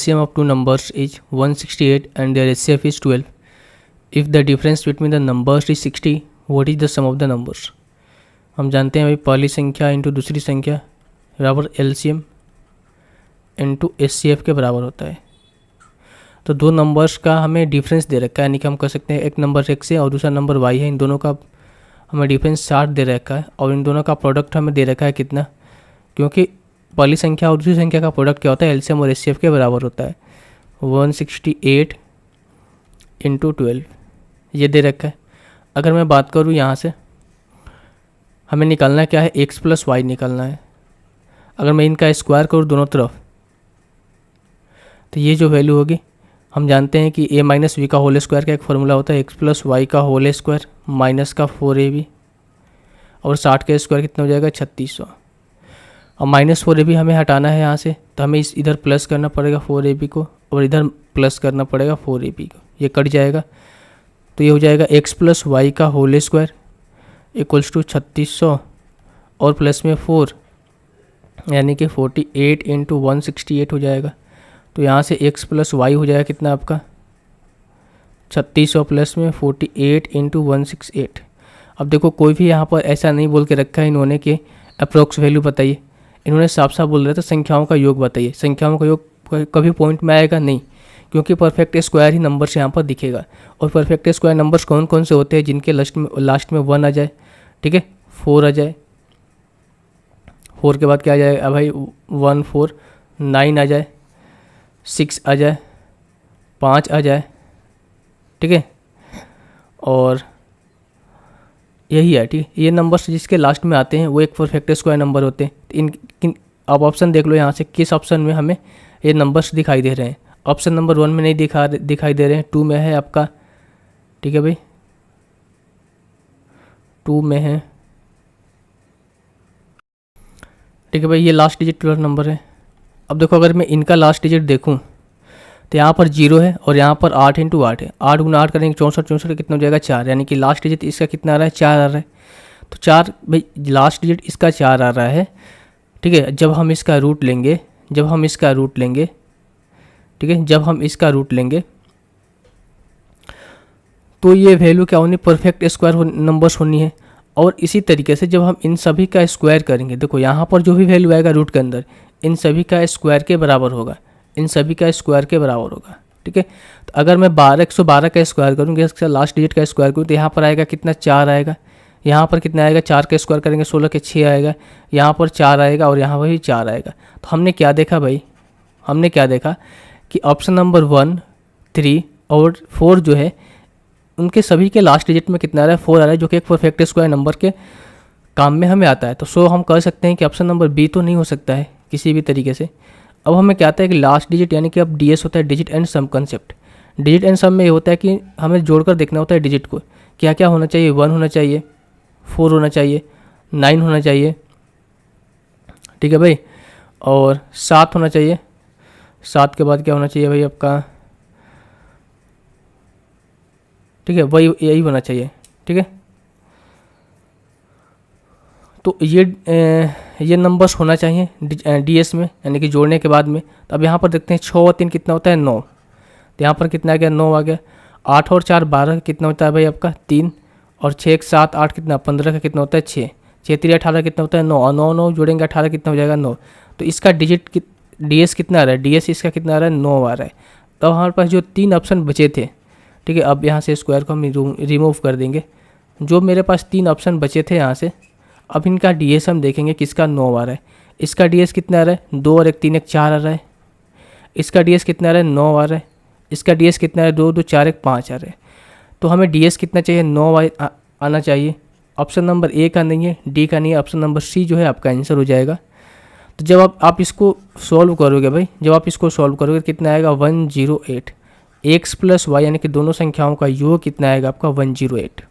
LCM of two numbers is 168 and their HCF is 12. If the difference between the numbers is 60, what is the sum of the numbers? हम जानते हैं भाई पहली संख्या into दूसरी संख्या बराबर LCM इंटू HCF के बराबर होता है। तो दो नंबर्स का हमें डिफरेंस दे रखा है, यानी कि हम कह सकते हैं एक नंबर x है और दूसरा नंबर y है। इन दोनों का हमें डिफरेंस 60 दे रखा है और इन दोनों का प्रोडक्ट हमें दे रखा है कितना, क्योंकि पहली संख्या और दूसरी संख्या का प्रोडक्ट क्या होता है LCM और HCF के बराबर होता है 168 इंटू 12, ये दे रखा है। अगर मैं बात करूँ यहाँ से हमें निकालना क्या है, x प्लस वाई निकालना है। अगर मैं इनका स्क्वायर करूँ दोनों तरफ तो ये जो वैल्यू होगी, हम जानते हैं कि a माइनस वी का होल स्क्वायर का एक फार्मूला होता है x प्लस वाई का होल स्क्वायर माइनस का 4ab और 60 का स्क्वायर कितना हो जाएगा 3600। और माइनस 4ab हमें हटाना है यहाँ से, तो हमें इधर प्लस करना पड़ेगा 4ab को और इधर प्लस करना पड़ेगा 4ab को, ये कट जाएगा। तो ये हो जाएगा x प्लस वाई का होल स्क्वायर इक्वल्स टू 3600 और प्लस में 4 यानी कि 48 इंटू 168 हो जाएगा। तो यहाँ से x प्लस वाई हो जाएगा कितना आपका 3600 प्लस में 48 इंटू 168। अब देखो कोई भी यहाँ पर ऐसा नहीं बोल के रखा है इन्होंने कि अप्रोक्स वैल्यू बताइए, इन्होंने साफ साफ बोल रहे थे संख्याओं का योग बताइए। संख्याओं का योग कभी पॉइंट में आएगा नहीं, क्योंकि परफेक्ट स्क्वायर ही नंबर्स यहाँ पर दिखेगा। और परफेक्ट स्क्वायर नंबर्स कौन कौन से होते हैं, जिनके लास्ट में 1 आ जाए, ठीक है, 4 आ जाए, 4 के बाद क्या आ जाए भाई 1 4, 9 आ जाए, 6 आ जाए, 5 आ जाए, ठीक है, और यही है, ठीक है। ये नंबर्स जिसके लास्ट में आते हैं वो एक परफेक्ट स्क्वायर नंबर होते हैं। अब ऑप्शन देख लो यहाँ से किस ऑप्शन में हमें ये नंबर्स दिखाई दे रहे हैं। ऑप्शन नंबर 1 में नहीं दिखाई दे रहे हैं, 2 में है आपका, ठीक है भाई, 2 में है, ठीक है भाई। ये लास्ट डिजिट 12 नंबर है। अब देखो अगर मैं इनका लास्ट डिजिट देखूं तो यहाँ पर 0 है और यहाँ पर 8 इंटू 8 है। 8 गुना 8 करेंगे 64, 64 कितना हो जाएगा 4, यानी कि लास्ट डिजिट इसका कितना आ रहा है 4 आ रहा है। तो 4 भाई लास्ट डिजिट इसका 4 आ रहा है, ठीक है। जब हम इसका रूट लेंगे, ठीक है, जब हम इसका रूट लेंगे तो ये वैल्यू क्या होनी, परफेक्ट स्क्वायर नंबर्स होनी है। और इसी तरीके से जब हम इन सभी का स्क्वायर करेंगे, देखो यहाँ पर जो भी वैल्यू आएगा रूट के अंदर इन सभी का स्क्वायर के बराबर होगा, इन सभी का स्क्वायर के बराबर होगा, ठीक है। तो अगर मैं 112 का स्क्वायर करूँगी, इसका लास्ट डिजिट का स्क्वायर करूँ तो यहाँ पर आएगा कितना 4 आएगा, यहाँ पर कितना आएगा 4 का स्क्वायर करेंगे 16 के 6 आएगा, यहाँ पर 4 आएगा और यहाँ पर भी 4 आएगा। तो हमने क्या देखा भाई, हमने क्या देखा कि ऑप्शन नंबर 1, 3 और 4 जो है उनके सभी के लास्ट डिजिट में कितना आ रहा है 4 आ रहा है, जो कि एक परफेक्ट स्क्वायर नंबर के काम में हमें आता है। तो सो हम कह सकते हैं कि ऑप्शन नंबर बी तो नहीं हो सकता है किसी भी तरीके से। अब हमें क्या आता है कि लास्ट डिजिट, यानी कि अब DS होता है digit and sum concept. Digit and sum में ये होता है कि हमें जोड़कर देखना होता है डिजिट को, क्या क्या होना चाहिए, 1 होना चाहिए, 4 होना चाहिए, 9 होना चाहिए, ठीक है भाई, और 7 होना चाहिए। 7 के बाद क्या होना चाहिए भाई आपका, ठीक है, वही यही होना चाहिए, ठीक है। तो ये नंबर्स होना चाहिए DS में, यानी कि जोड़ने के बाद में। तो अब यहाँ पर देखते हैं 6 और 3 कितना होता है 9, तो यहाँ पर कितना आ गया 9 आ गया। 8 और 4 12 कितना होता है भाई आपका 3, और 6 1 7 8 कितना 15 का कितना होता है 6, 6 3 18 कितना होता है 9, और 9 9 जोड़ेंगे 18 कितना हो जाएगा 9। तो इसका डिजिट DS कितना आ रहा है, DS इसका कितना आ रहा है 9 आ रहा है। तो हमारे पास जो 3 ऑप्शन बचे थे, ठीक है, अब यहाँ से स्क्वायर को हम रिमूव कर देंगे। जो मेरे पास 3 ऑप्शन बचे थे यहाँ से, अब इनका DS हम देखेंगे किसका 9 आ रहा है। इसका DS कितना आ रहा है 2 और 1 3 1 4 आ रहा है। इसका DS कितना आ रहा है 9 आ रहा है। इसका DS कितना है 2 2 4 1 5 आ रहा है। तो हमें DS कितना चाहिए 9 आना चाहिए। ऑप्शन नंबर A का नहीं है, D का नहीं है, ऑप्शन नंबर C जो है आपका आंसर हो जाएगा। तो जब आप इसको सॉल्व करोगे भाई, जब आप इसको सॉल्व करोगे कितना आएगा 108। x प्लस वाई यानी कि दोनों संख्याओं का योग कितना आएगा आपका 108।